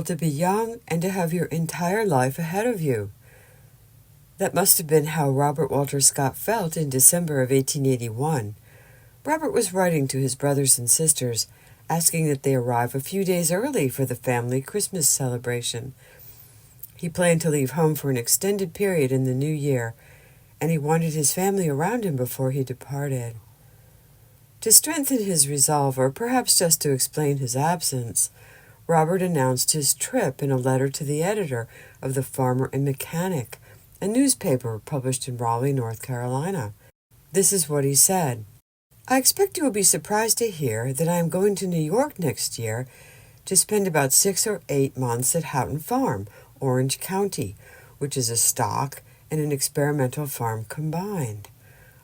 to be young and to have your entire life ahead of you. That must have been how Robert Walter Scott felt in December of 1881. Robert was writing to his brothers and sisters, asking that they arrive a few days early for the family Christmas celebration. He planned to leave home for an extended period in the new year, and he wanted his family around him before he departed. To strengthen his resolve, or perhaps just to explain his absence, Robert announced his trip in a letter to the editor of the Farmer and Mechanic, a newspaper published in Raleigh, North Carolina. This is what he said. "I expect you will be surprised to hear that I am going to New York next year to spend about 6 or 8 months at Houghton Farm, Orange County, which is a stock and an experimental farm combined.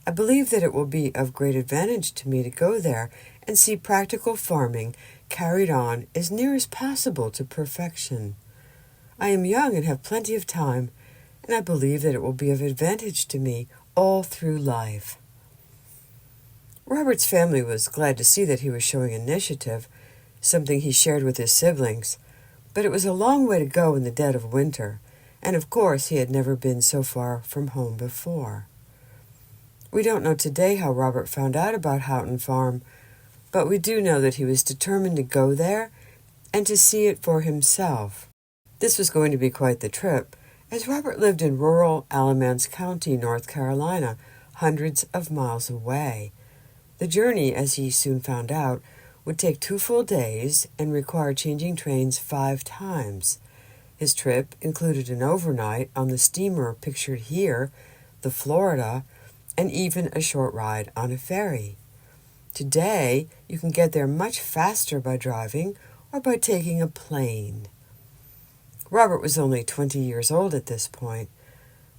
I believe that it will be of great advantage to me to go there and see practical farming carried on as near as possible to perfection. I am young and have plenty of time, and I believe that it will be of advantage to me all through life." Robert's family was glad to see that he was showing initiative, something he shared with his siblings, but it was a long way to go in the dead of winter, and of course he had never been so far from home before. We don't know today how Robert found out about Houghton Farm, but we do know that he was determined to go there and to see it for himself. This was going to be quite the trip, as Robert lived in rural Alamance County, North Carolina, hundreds of miles away. The journey, as he soon found out, would take 2 full days and require changing trains 5 times. His trip included an overnight on the steamer pictured here, the Florida, and even a short ride on a ferry. Today, you can get there much faster by driving or by taking a plane. Robert was only 20 years old at this point,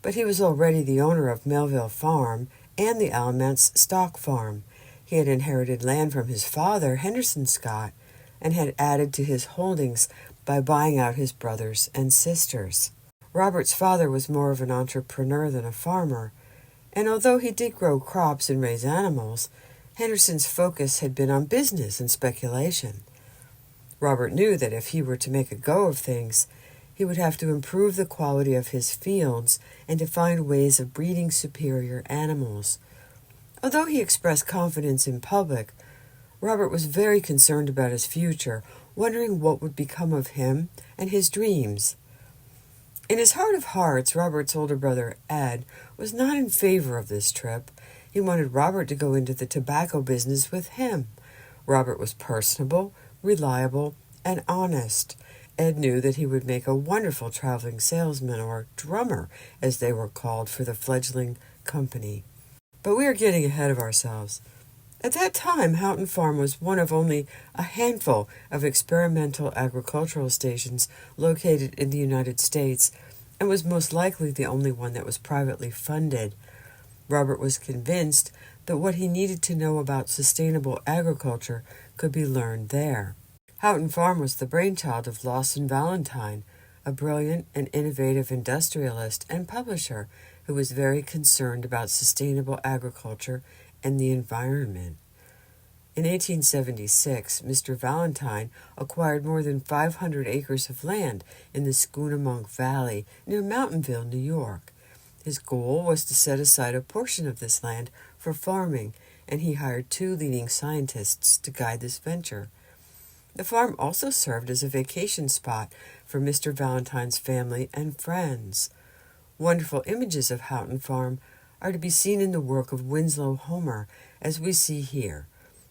but he was already the owner of Melville Farm and the Alamance Stock Farm. He had inherited land from his father, Henderson Scott, and had added to his holdings by buying out his brothers and sisters. Robert's father was more of an entrepreneur than a farmer, and although he did grow crops and raise animals, Henderson's focus had been on business and speculation. Robert knew that if he were to make a go of things, he would have to improve the quality of his fields and to find ways of breeding superior animals. Although he expressed confidence in public, Robert was very concerned about his future, wondering what would become of him and his dreams. In his heart of hearts, Robert's older brother, Ed, was not in favor of this trip. He wanted Robert to go into the tobacco business with him. Robert was personable, reliable, and honest. Ed knew that he would make a wonderful traveling salesman, or drummer, as they were called, for the fledgling company. But we are getting ahead of ourselves. At that time, Houghton Farm was one of only a handful of experimental agricultural stations located in the United States, and was most likely the only one that was privately funded. Robert was convinced that what he needed to know about sustainable agriculture could be learned there. Houghton Farm was the brainchild of Lawson Valentine, a brilliant and innovative industrialist and publisher who was very concerned about sustainable agriculture and the environment. In 1876, Mr. Valentine acquired more than 500 acres of land in the Scoonamonk Valley near Mountainville, New York. His goal was to set aside a portion of this land for farming, and he hired 2 leading scientists to guide this venture. The farm also served as a vacation spot for Mr. Valentine's family and friends. Wonderful images of Houghton Farm are to be seen in the work of Winslow Homer, as we see here.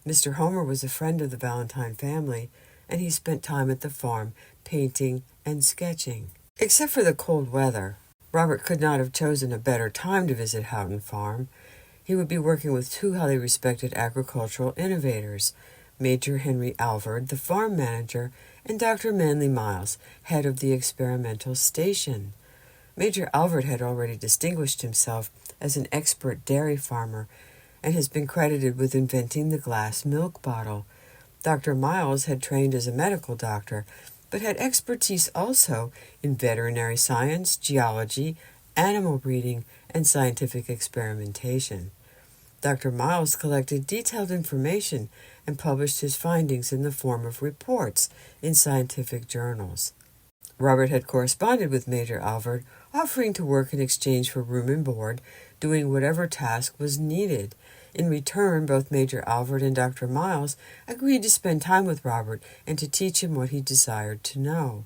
Mr. Homer was a friend of the Valentine family, and he spent time at the farm painting and sketching. Except for the cold weather, Robert could not have chosen a better time to visit Houghton Farm. He would be working with 2 highly respected agricultural innovators, Major Henry Alvord, the farm manager, and Dr. Manly Miles, head of the experimental station. Major Alvord had already distinguished himself as an expert dairy farmer and has been credited with inventing the glass milk bottle. Dr. Miles had trained as a medical doctor, but had expertise also in veterinary science, geology, animal breeding, and scientific experimentation. Dr. Miles collected detailed information and published his findings in the form of reports in scientific journals. Robert had corresponded with Major Alvord, offering to work in exchange for room and board, doing whatever task was needed. In return, both Major Alvord and Dr. Miles agreed to spend time with Robert and to teach him what he desired to know.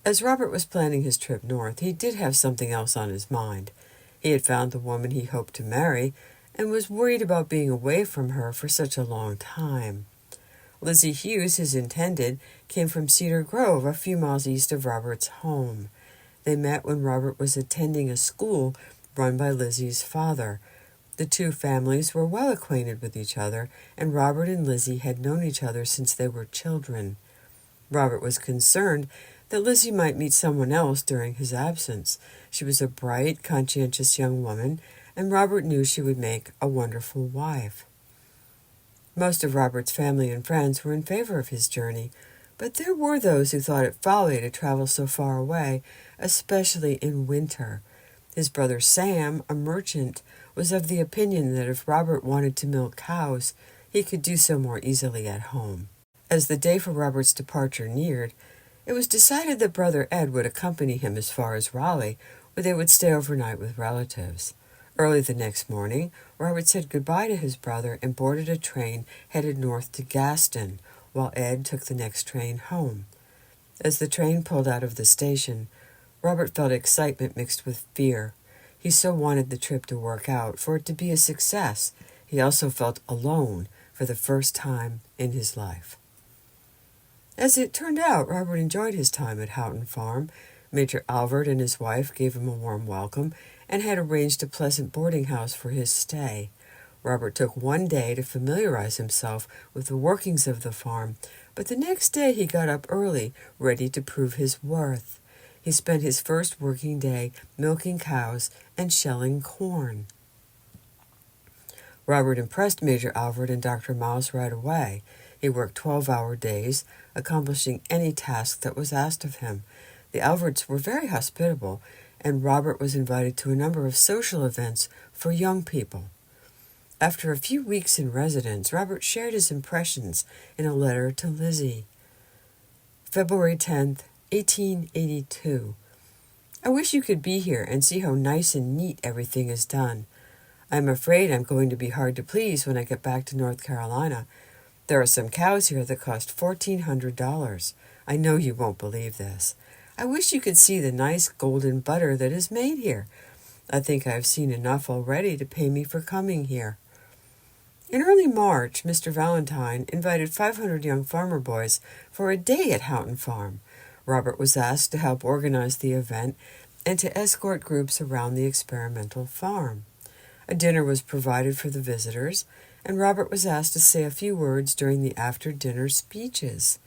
As Robert was planning his trip north, he did have something else on his mind. He had found the woman he hoped to marry and was worried about being away from her for such a long time. Lizzie Hughes, his intended, came from Cedar Grove, a few miles east of Robert's home. They met when Robert was attending a school run by Lizzie's father. The two families were well acquainted with each other, and Robert and Lizzie had known each other since they were children. Robert was concerned that Lizzie might meet someone else during his absence. She was a bright, conscientious young woman, and Robert knew she would make a wonderful wife. Most of Robert's family and friends were in favor of his journey, but there were those who thought it folly to travel so far away, especially in winter. His brother Sam, a merchant, was of the opinion that if Robert wanted to milk cows, he could do so more easily at home. As the day for Robert's departure neared, it was decided that Brother Ed would accompany him as far as Raleigh, where they would stay overnight with relatives. Early the next morning, Robert said goodbye to his brother and boarded a train headed north to Gaston, while Ed took the next train home. As the train pulled out of the station, Robert felt excitement mixed with fear. He so wanted the trip to work out, for it to be a success. He also felt alone for the first time in his life. As it turned out, Robert enjoyed his time at Houghton Farm. Major Alvord and his wife gave him a warm welcome and had arranged a pleasant boarding house for his stay. Robert took one day to familiarize himself with the workings of the farm, but the next day he got up early, ready to prove his worth. He spent his first working day milking cows and shelling corn. Robert impressed Major Alvord and Dr. Miles right away. He worked 12-hour days, accomplishing any task that was asked of him. The Alvards were very hospitable, and Robert was invited to a number of social events for young people. After a few weeks in residence, Robert shared his impressions in a letter to Lizzie. February 10th, 1882. I wish you could be here and see how nice and neat everything is done. I'm afraid I'm going to be hard to please when I get back to North Carolina. There are some cows here that cost $1,400. I know you won't believe this. I wish you could see the nice golden butter that is made here. I think I have seen enough already to pay me for coming here. In early March, Mr. Valentine invited 500 young farmer boys for a day at Houghton Farm. Robert was asked to help organize the event and to escort groups around the experimental farm. A dinner was provided for the visitors, and Robert was asked to say a few words during the after-dinner speeches.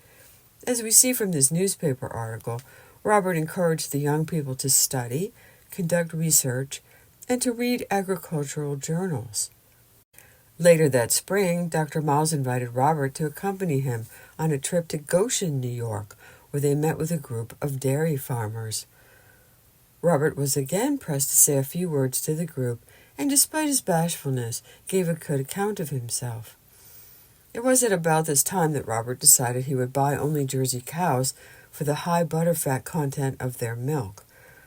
As we see from this newspaper article, Robert encouraged the young people to study, conduct research, and to read agricultural journals. Later that spring, Dr. Miles invited Robert to accompany him on a trip to Goshen, New York, where they met with a group of dairy farmers. Robert was again pressed to say a few words to the group, and despite his bashfulness, gave a good account of himself. It was at about this time that Robert decided he would buy only Jersey cows for the high butterfat content of their milk.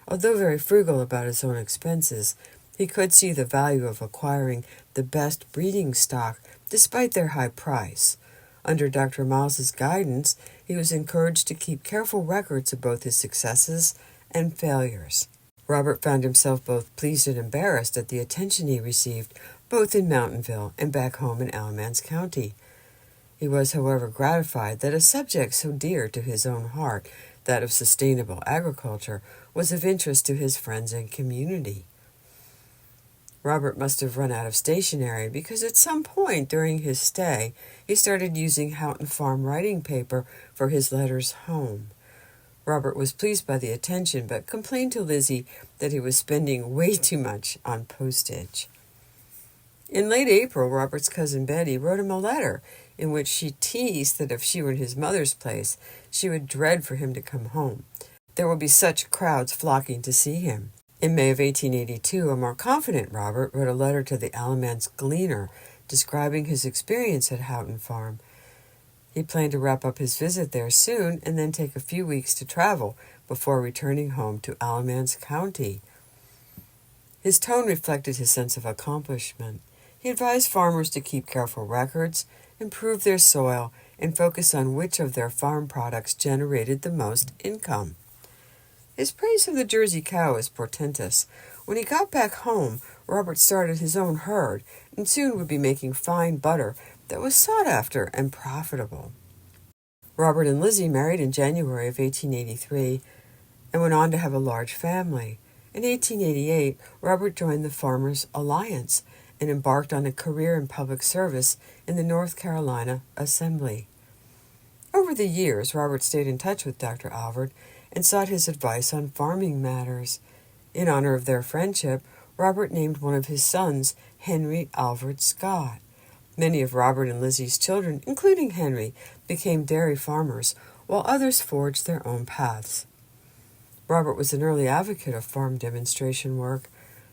Although very frugal about his own expenses, he could see the value of acquiring the best breeding stock despite their high price. Under Dr. Miles's guidance, he was encouraged to keep careful records of both his successes and failures. Robert found himself both pleased and embarrassed at the attention he received, both in Mountainville and back home in Alamance County. He was, however, gratified that a subject so dear to his own heart, that of sustainable agriculture, was of interest to his friends and community. Robert must have run out of stationery because at some point during his stay, he started using Houghton Farm writing paper for his letters home. Robert was pleased by the attention, but complained to Lizzie that he was spending way too much on postage. In late April, Robert's cousin Betty wrote him a letter in which she teased that if she were in his mother's place, she would dread for him to come home. There would be such crowds flocking to see him. In May of 1882, a more confident Robert wrote a letter to the Alamance Gleaner describing his experience at Houghton Farm. He planned to wrap up his visit there soon and then take a few weeks to travel before returning home to Alamance County. His tone reflected his sense of accomplishment. He advised farmers to keep careful records, improve their soil, and focus on which of their farm products generated the most income. His praise of the Jersey cow is portentous. When he got back home, Robert started his own herd and soon would be making fine butter that was sought after and profitable. Robert and Lizzie married in January of 1883 and went on to have a large family. In 1888, Robert joined the Farmers' Alliance and embarked on a career in public service in the North Carolina Assembly. Over the years, Robert stayed in touch with Dr. Alvord and sought his advice on farming matters. In honor of their friendship, Robert named one of his sons Henry Alvord Scott. Many of Robert and Lizzie's children, including Henry, became dairy farmers, while others forged their own paths. Robert was an early advocate of farm demonstration work,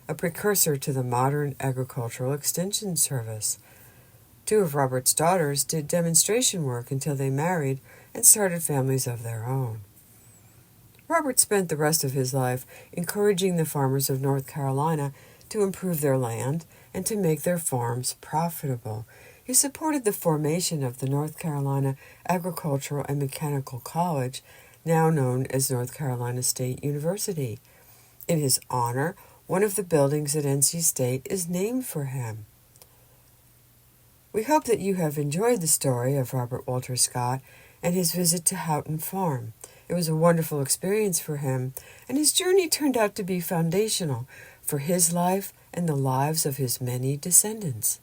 a precursor to the modern agricultural extension service. Two of Robert's daughters did demonstration work until they married and started families of their own. Robert spent the rest of his life encouraging the farmers of North Carolina to improve their land and to make their farms profitable. He supported the formation of the North Carolina Agricultural and Mechanical College, now known as North Carolina State University. In his honor, one of the buildings at NC State is named for him. We hope that you have enjoyed the story of Robert Walter Scott and his visit to Houghton Farm. It was a wonderful experience for him, and his journey turned out to be foundational for his life and the lives of his many descendants.